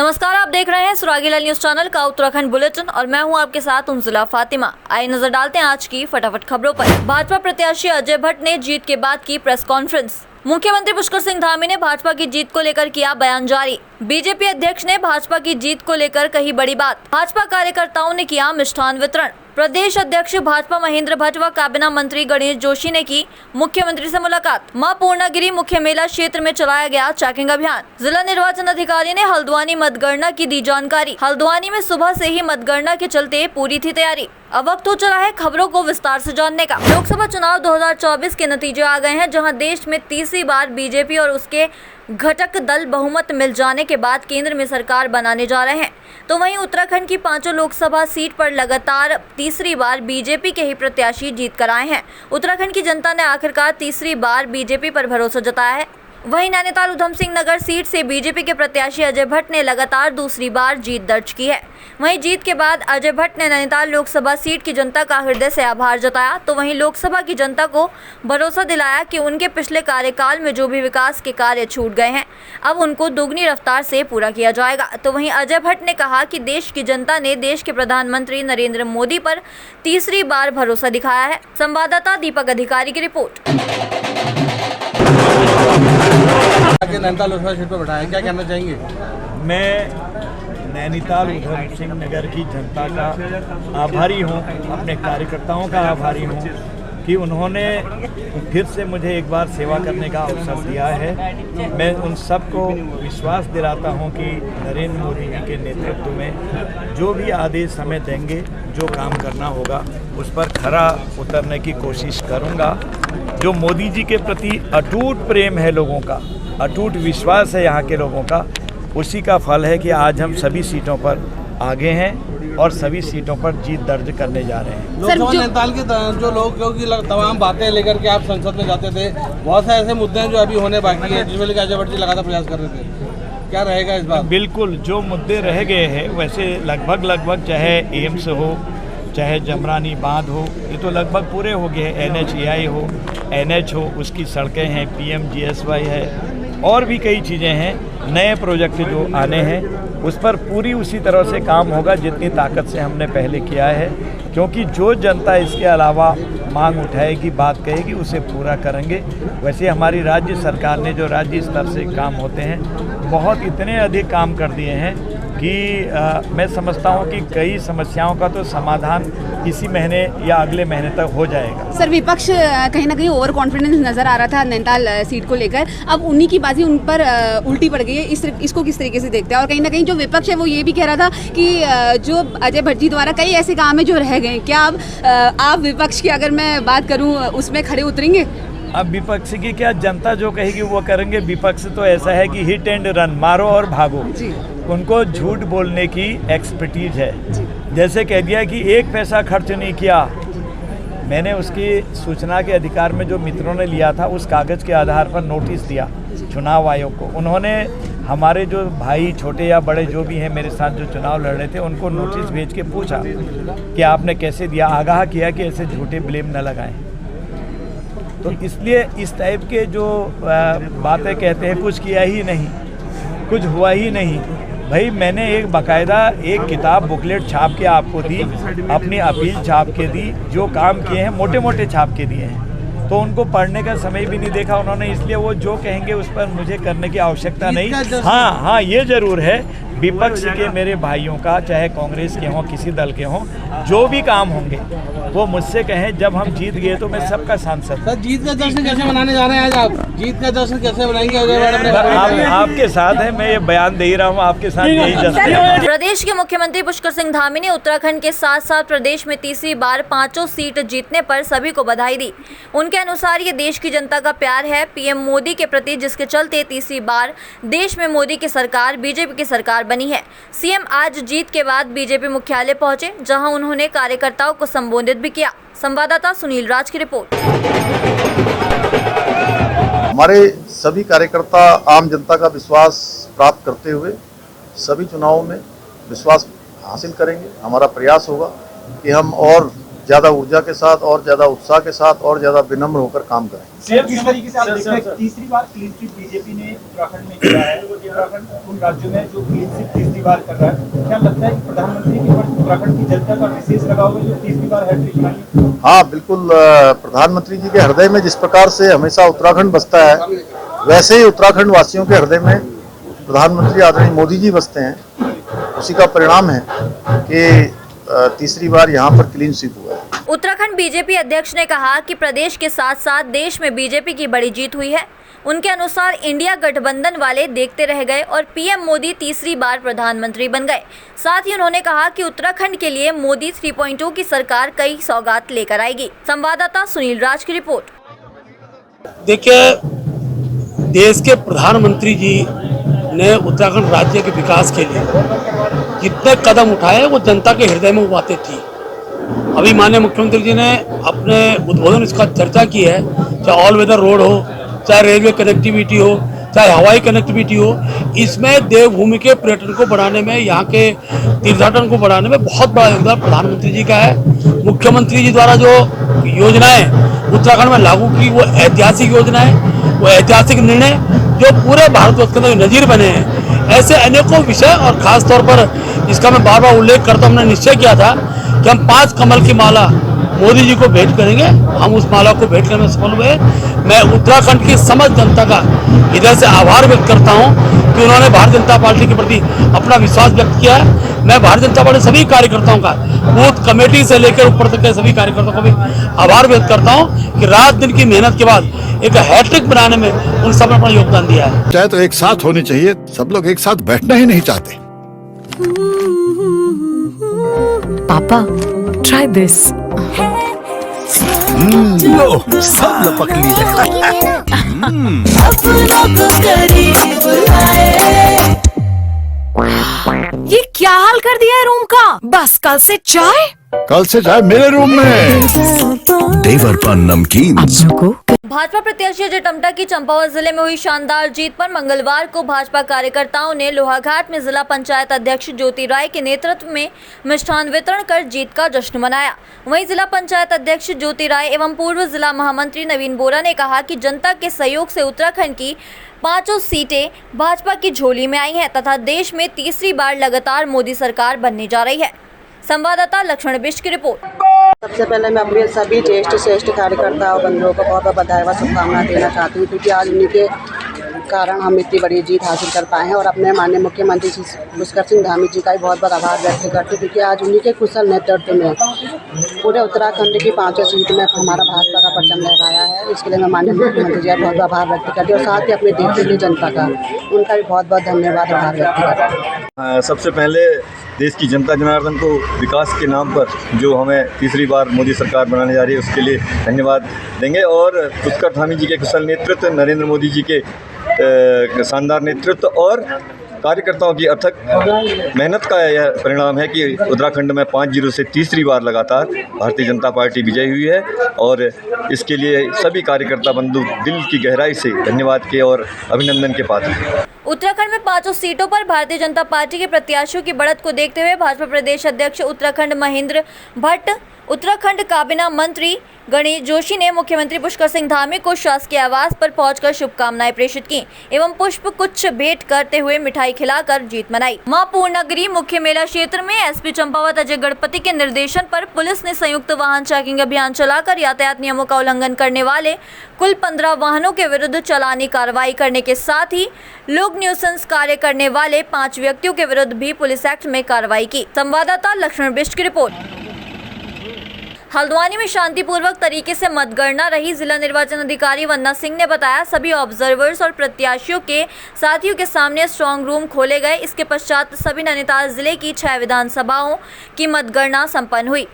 नमस्कार, आप देख रहे हैं सुरागीला न्यूज चैनल का उत्तराखंड बुलेटिन और मैं हूं आपके साथ उनजिला फातिमा। आइए नजर डालते हैं आज की फटाफट खबरों पर। भाजपा प्रत्याशी अजय भट्ट ने जीत के बाद की प्रेस कॉन्फ्रेंस। मुख्यमंत्री पुष्कर सिंह धामी ने भाजपा की जीत को लेकर किया बयान जारी। बीजेपी अध्यक्ष ने भाजपा की जीत को लेकर कही बड़ी बात। भाजपा कार्यकर्ताओं ने किया मिष्ठान वितरण। प्रदेश अध्यक्ष भाजपा महेंद्र भट्ट व कैबिनेट मंत्री गणेश जोशी ने की मुख्यमंत्री से मुलाकात। मां पूर्णागिरी मुख्य मेला क्षेत्र में चलाया गया चेकिंग अभियान। जिला निर्वाचन अधिकारी ने हल्द्वानी मतगणना की दी जानकारी। हल्द्वानी में सुबह से ही मतगणना के चलते पूरी थी तैयारी। अब वक्त हो चला है खबरों को विस्तार से जानने का। लोकसभा चुनाव 2024 के नतीजे आ गए हैं, जहां देश में तीसरी बार बीजेपी और उसके घटक दल बहुमत मिल जाने के बाद केंद्र में सरकार बनाने जा रहे हैं। तो वहीं उत्तराखंड की 5 लोकसभा सीट पर लगातार तीसरी बार बीजेपी के ही प्रत्याशी जीत कर आए हैं। उत्तराखंड की जनता ने आखिरकार तीसरी बार बीजेपी पर भरोसा जताया है। वहीं नैनीताल उधम सिंह नगर सीट से बीजेपी के प्रत्याशी अजय भट्ट ने लगातार दूसरी बार जीत दर्ज की है। वहीं जीत के बाद अजय भट्ट ने नैनीताल लोकसभा सीट की जनता का हृदय से आभार जताया। तो वहीं लोकसभा की जनता को भरोसा दिलाया कि उनके पिछले कार्यकाल में जो भी विकास के कार्य छूट गए हैं, अब उनको दोगुनी रफ्तार से पूरा किया जाएगा। तो वहीं अजय भट्ट ने कहा कि देश की जनता ने देश के प्रधानमंत्री नरेंद्र मोदी पर तीसरी बार भरोसा दिखाया है। संवाददाता दीपक अधिकारी की रिपोर्ट। नैनीताल लोकसभा सीट पर बैठा है, क्या कहना चाहेंगे? मैं नैनीताल उधम सिंह नगर की जनता का आभारी हूँ, अपने कार्यकर्ताओं का आभारी हूँ कि उन्होंने फिर से मुझे एक बार सेवा करने का अवसर दिया है। मैं उन सबको विश्वास दिलाता हूँ कि नरेंद्र मोदी जी के नेतृत्व में जो भी आदेश हमें देंगे, जो काम करना होगा उस पर खरा उतरने की कोशिश करूँगा। जो मोदी जी के प्रति अटूट प्रेम है लोगों का, अटूट विश्वास है यहाँ के लोगों का, उसी का फल है कि आज हम सभी सीटों पर आगे हैं और सभी सीटों पर जीत दर्ज करने जा रहे हैं। लोकसभा नैनीताल के जो लोगों की तमाम बातें लेकर के आप संसद में जाते थे, बहुत से ऐसे मुद्दे हैं जो अभी होने बाकी है, जिसमें अजय भट्ट जी लगातार प्रयास कर रहे थे, क्या रहेगा इस बार? बिल्कुल, जो मुद्दे रह गए हैं वैसे लगभग चाहे एम्स हो, चाहे जमरानी बांध हो, ये तो लगभग पूरे हो गए हैं। NHAI हो, NH हो, उसकी सड़कें हैं, PMGSY है, और भी कई चीज़ें हैं। नए प्रोजेक्ट जो आने हैं उस पर पूरी उसी तरह से काम होगा जितनी ताकत से हमने पहले किया है, क्योंकि जो जनता इसके अलावा मांग उठाएगी, बात कहेगी, उसे पूरा करेंगे। वैसे हमारी राज्य सरकार ने जो राज्य स्तर से काम होते हैं, बहुत इतने अधिक काम कर दिए हैं कि मैं समझता हूं कि कई समस्याओं का तो समाधान इसी महीने या अगले महीने तक हो जाएगा। सर, विपक्ष कहीं ना कहीं ओवर कॉन्फिडेंस नजर आ रहा था नैनीताल सीट को लेकर, अब उन्हीं की बाजी उन पर उल्टी पड़ गई है। इसको किस तरीके से देखते हैं? और कहीं ना कहीं जो विपक्ष है वो ये भी कह रहा था कि जो अजय भट्ट जी द्वारा कई ऐसे काम है जो रह गए, क्या अब आप विपक्ष की अगर मैं बात करूँ उसमें खड़े उतरेंगे? अब विपक्ष की क्या, जनता जो कहेगी वो करेंगे। विपक्ष तो ऐसा है कि हिट एंड रन, मारो और भागो। उनको झूठ बोलने की एक्सपर्टीज है। जैसे कह दिया कि 1 पैसा खर्च नहीं किया। मैंने उसकी सूचना के अधिकार में जो मित्रों ने लिया था उस कागज़ के आधार पर नोटिस दिया चुनाव आयोग को। उन्होंने हमारे जो भाई छोटे या बड़े जो भी हैं मेरे साथ जो चुनाव लड़ रहे थे उनको नोटिस भेज के पूछा कि आपने कैसे दिया, आगाह किया कि ऐसे झूठे ब्लेम न लगाएं। तो इसलिए इस टाइप के जो बातें कहते हैं, कुछ किया ही नहीं, कुछ हुआ ही नहीं। भाई मैंने एक बाकायदा एक किताब बुकलेट छाप के आपको दी, अपनी अपील छाप के दी, जो काम किए हैं मोटे मोटे छाप के दिए हैं। तो उनको पढ़ने का समय भी नहीं देखा उन्होंने, इसलिए वो जो कहेंगे उस पर मुझे करने की आवश्यकता नहीं। हाँ, ये ज़रूर है, विपक्ष के मेरे भाइयों का, चाहे कांग्रेस के हों, किसी दल के हों, जो भी काम होंगे वो मुझसे कहें। जब हम जीत गए तो मैं सबका सांसद। सर, जीत का जश्न कैसे मनाने जा रहे हैं आज आप? जीत का जश्न कैसे मनाएंगे? आपके साथ है, मैं ये बयान दे ही रहा हूँ, आपके साथ यही जश्न। प्रदेश के मुख्यमंत्री पुष्कर सिंह धामी ने उत्तराखंड के साथ साथ प्रदेश में तीसरी बार 5 सीट जीतने पर सभी को बधाई दी। उनके अनुसार ये देश की जनता का प्यार है PM मोदी के प्रति, जिसके चलते तीसरी बार देश में मोदी की सरकार, बीजेपी की सरकार बनी है। CM आज जीत के बाद बीजेपी मुख्यालय पहुंचे, जहां उन्होंने कार्यकर्ताओं को संबोधित भी किया। संवाददाता सुनील राज की रिपोर्ट। हमारे सभी कार्यकर्ता आम जनता का विश्वास प्राप्त करते हुए सभी चुनावों में विश्वास हासिल करेंगे। हमारा प्रयास होगा कि हम और ज़्यादा ऊर्जा के साथ और ज़्यादा उत्साह के साथ और ज़्यादा विनम्र होकर काम करें। किस तरीके से आप देखते हैं तीसरी बार क्लीन स्वीप बीजेपी ने उत्तराखंड में किया है, उत्तराखंड उन राज्यों में जो क्लीन स्वीप तीसरी बार कर रहा है, क्या लगता है कि प्रधानमंत्री के ऊपर उत्तराखंड की जनता का विशेष लगाव है जो तीसरी बार हैट्रिक बनाई? हाँ बिल्कुल, प्रधानमंत्री जी के हृदय में जिस प्रकार से हमेशा उत्तराखंड बसता है, वैसे ही उत्तराखंड वासियों के हृदय में प्रधानमंत्री आदरणीय मोदी जी बसते हैं। उसी का परिणाम है कि तीसरी बार यहाँ पर क्लीन स्वीप हुआ है। उत्तराखंड बीजेपी अध्यक्ष ने कहा कि प्रदेश के साथ साथ देश में बीजेपी की बड़ी जीत हुई है। उनके अनुसार इंडिया गठबंधन वाले देखते रह गए और पीएम मोदी तीसरी बार प्रधानमंत्री बन गए। साथ ही उन्होंने कहा कि उत्तराखंड के लिए मोदी 3.0 की सरकार कई सौगात लेकर आएगी। संवाददाता सुनील राज की रिपोर्ट। देखिए, देश के प्रधानमंत्री जी ने उत्तराखंड राज्य के विकास के लिए जितने कदम उठाए वो जनता के हृदय में उबाते थी। अभी माननीय मुख्यमंत्री जी ने अपने उद्बोधन इसका चर्चा की है, चाहे ऑल वेदर रोड हो, चाहे रेलवे कनेक्टिविटी हो, चाहे हवाई कनेक्टिविटी हो। इसमें देवभूमि के पर्यटन को बढ़ाने में, यहाँ के तीर्थाटन को बढ़ाने में बहुत बड़ा योगदान प्रधानमंत्री जी का है। मुख्यमंत्री जी द्वारा जो योजनाएं उत्तराखंड में लागू की वो ऐतिहासिक योजना है, वो ऐतिहासिक निर्णय जो पूरे भारतवर्ष के अंदर नजीर बने हैं। ऐसे अनेकों विषय और खास तौर पर जिसका मैं बार बार उल्लेख करता हूँ, हमने निश्चय किया था कि हम 5 कमल की माला मोदी जी को भेंट करेंगे। हम उस माला को भेंट करने में सफल हुए। मैं उत्तराखंड की समस्त जनता का हृदय से आभार व्यक्त करता हूं कि उन्होंने भारतीय जनता पार्टी के प्रति अपना विश्वास व्यक्त किया है। मैं भारतीय जनता पार्टी सभी कार्यकर्ताओं का, बूथ कमेटी से लेकर ऊपर तक के सभी कार्यकर्ताओं का भी आभार व्यक्त करता हूं कि रात दिन की मेहनत के बाद एक हैट्रिक बनाने में उन सब ने अपना योगदान दिया है। चाहे तो एक साथ होनी चाहिए, सब लोग एक साथ बैठना ही नहीं चाहते। पापा, try this. लो, सब लपक लिए। ये क्या हाल कर दिया है रूम का? बस कल से चाय मेरे रूम में। देवर पान नमकीन। भाजपा प्रत्याशी अजय टम्टा की चंपावत जिले में हुई शानदार जीत पर मंगलवार को भाजपा कार्यकर्ताओं ने लोहाघाट में जिला पंचायत अध्यक्ष ज्योति राय के नेतृत्व में मिष्ठान वितरण कर जीत का जश्न मनाया। वहीं जिला पंचायत अध्यक्ष ज्योति राय एवं पूर्व जिला महामंत्री नवीन बोरा ने कहा कि जनता के सहयोग से उत्तराखंड की 5 सीटें भाजपा की झोली में आई हैं तथा देश में तीसरी बार लगातार मोदी सरकार बनने जा रही है। संवाददाता लक्ष्मण बिष्ट की रिपोर्ट। सबसे पहले मैं अपने सभी ज्येष्ठ श्रेष्ठ कार्यकर्ता और बंधुओं को बहुत बहुत बधाई व शुभकामनाएं देना चाहती हूँ, क्योंकि आज उन्हीं के कारण हम इतनी बड़ी जीत हासिल कर पाए हैं। और अपने माननीय मुख्यमंत्री पुष्कर सिंह धामी जी का भी बहुत बहुत आभार व्यक्त करती हूँ, क्योंकि आज उन्हीं के कुशल नेतृत्व में पूरे उत्तराखंड की 5 सीट में हमारा भाजपा का परचम लहराया है। इसके लिए मैं माननीय मुख्यमंत्री जी का बहुत बहुत आभार व्यक्त करती हूँ और साथ ही अपने देश की जनता का उनका भी बहुत बहुत धन्यवाद और आभार व्यक्त करती हूँ। सबसे पहले देश की जनता जनार्दन को विकास के नाम पर जो हमें तीसरी बार मोदी सरकार बनाने जा रही है उसके लिए धन्यवाद देंगे। और पुष्कर धामी जी के कुशल नेतृत्व, नरेंद्र मोदी जी के शानदार नेतृत्व और कार्यकर्ताओं की अथक मेहनत का यह परिणाम है कि उत्तराखंड में 5-0 से तीसरी बार लगातार भारतीय जनता पार्टी विजयी हुई है। और इसके लिए सभी कार्यकर्ता बंधु दिल की गहराई से धन्यवाद के और अभिनंदन के पात्र हैं। उत्तराखंड में 5 सीटों पर भारतीय जनता पार्टी के प्रत्याशियों की बढ़त को देखते हुए भाजपा प्रदेश अध्यक्ष उत्तराखंड महेंद्र भट्ट, उत्तराखंड काबीना मंत्री गणेश जोशी ने मुख्यमंत्री पुष्कर सिंह धामी को शासकीय आवास पर पहुंचकर शुभकामनाएं प्रेषित की एवं पुष्प गुच्छ भेंट करते हुए मिठाई खिलाकर जीत मनाई। मां पूर्णगिरी मुख्य मेला क्षेत्र में एसपी चंपावत अजय गणपति के निर्देशन पर पुलिस ने संयुक्त वाहन चेकिंग अभियान चलाकर यातायात नियमों का उल्लंघन करने वाले कुल 15 वाहनों के विरुद्ध चालानी कार्रवाई करने के साथ ही लोक न्यूसेंस कार्य करने वाले 5 व्यक्तियों के विरुद्ध भी पुलिस एक्ट में कार्रवाई की। संवाददाता लक्ष्मण बिष्ट की रिपोर्ट। हल्द्वानी में शांतिपूर्वक तरीके से मतगणना रही। जिला निर्वाचन अधिकारी वंदना सिंह ने बताया, सभी ऑब्जर्वर्स और प्रत्याशियों के साथियों के सामने स्ट्रांग रूम खोले गए। इसके पश्चात सभी नैनीताल जिले की 6 विधानसभाओं की मतगणना संपन्न हुई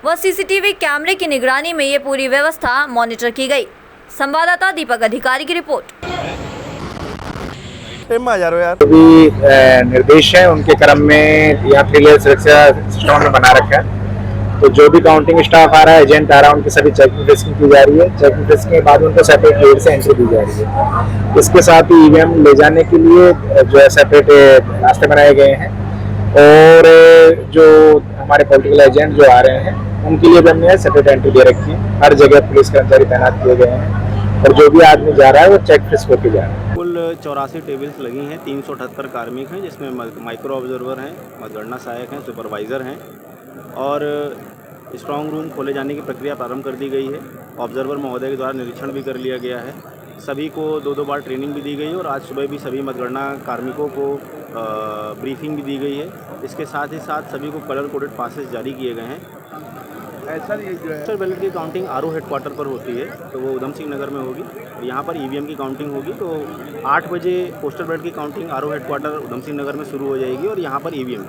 व सीसीटीवी कैमरे की निगरानी में ये पूरी व्यवस्था मॉनिटर की गई। संवाददाता दीपक अधिकारी की रिपोर्ट। अभी निर्देश है उनके क्रम में यहाँ सुरक्षा सिस्टम बना रखा है, तो जो भी काउंटिंग स्टाफ आ रहा है, एजेंट आ रहा है, उनकी सभी चेकिंग टेस्टिंग की जा रही है। चेकिंग टेस्टिंग के बाद उनको सेपरेट गेट से एंट्री दी जा रही है। इसके साथ ही ईवीएम ले जाने के लिए जो है सेपरेट रास्ते बनाए गए हैं और जो हमारे पॉलिटिकल एजेंट जो आ रहे हैं उनके लिए भी हमने सेपरेट एंट्री दे रखी है। हर जगह पुलिस कर्मचारी तैनात किए गए हैं और जो भी आदमी जा रहा है वो चेक फ्रिस्क होके जा रहा है। कुल 84 टेबल्स लगी हैं, 378 कार्मिक हैं, जिसमें माइक्रो ऑब्जर्वर हैं, मतगणना सहायक हैं, सुपरवाइज़र हैं और स्ट्रांग रूम खोले जाने की प्रक्रिया प्रारंभ कर दी गई है। ऑब्जर्वर महोदय के द्वारा निरीक्षण भी कर लिया गया है। सभी को 2-2 बार ट्रेनिंग भी दी गई है और आज सुबह भी सभी मतगणना कार्मिकों को ब्रीफिंग भी दी गई है। इसके साथ ही साथ सभी को कलर कोडेड पासेस जारी किए गए हैं। पोस्टल बैलेट की काउंटिंग आरओ हेडक्वार्टर पर होती है, तो वो उधम सिंह नगर में होगी और यहाँ पर ईवीएम की काउंटिंग होगी। तो 8 बजे पोस्टल बैलेट की counting RO headquarter Udham Singh Nagar में शुरू हो जाएगी और यहाँ पर ईवीएम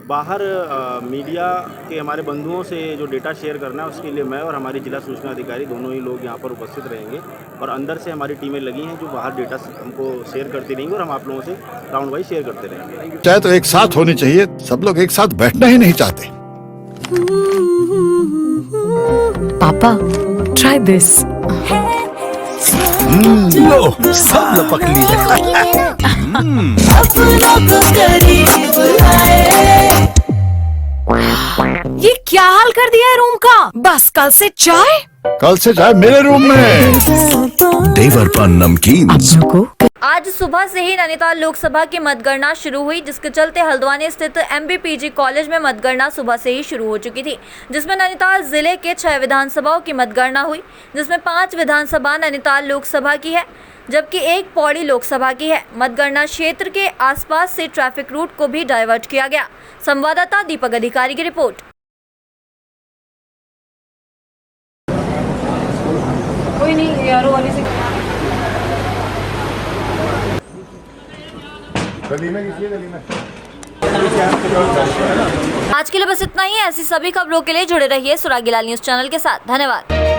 बाहर मीडिया के हमारे बंधुओं से जो डेटा शेयर करना है उसके लिए मैं और हमारी जिला सूचना अधिकारी दोनों ही लोग यहाँ पर उपस्थित रहेंगे और अंदर से हमारी टीमें लगी हैं जो बाहर डेटा हमको शेयर करती रहेंगी और हम आप लोगों से राउंड वाइज शेयर करते रहेंगे। चाहे तो एक साथ होनी चाहिए, सब लोग एक साथ बैठना ही नहीं चाहते। पापा ट्राई दिस। लो सब लपक लिए। ये क्या हाल कर दिया है रूम का? बस कल से चाय मेरे रूम में। देवर पान नमकीन। आज सुबह से ही नैनीताल लोकसभा की मतगणना शुरू हुई, जिसके चलते हल्द्वानी स्थित MBPG कॉलेज में मतगणना सुबह से ही शुरू हो चुकी थी, जिसमें नैनीताल जिले के 6 विधानसभाओं की मतगणना हुई, जिसमें 5 विधानसभा नैनीताल लोकसभा की है जबकि 1 पौड़ी लोकसभा की है। मतगणना क्षेत्र के आसपास से ट्रैफिक रूट को भी डाइवर्ट किया गया। संवाददाता दीपक अधिकारी की रिपोर्ट। कोई नहीं यारो वाली से आज के लिए बस इतना ही। ऐसी सभी खबरों के लिए जुड़े रहिए सुरागीलाल न्यूज़ चैनल के साथ। धन्यवाद।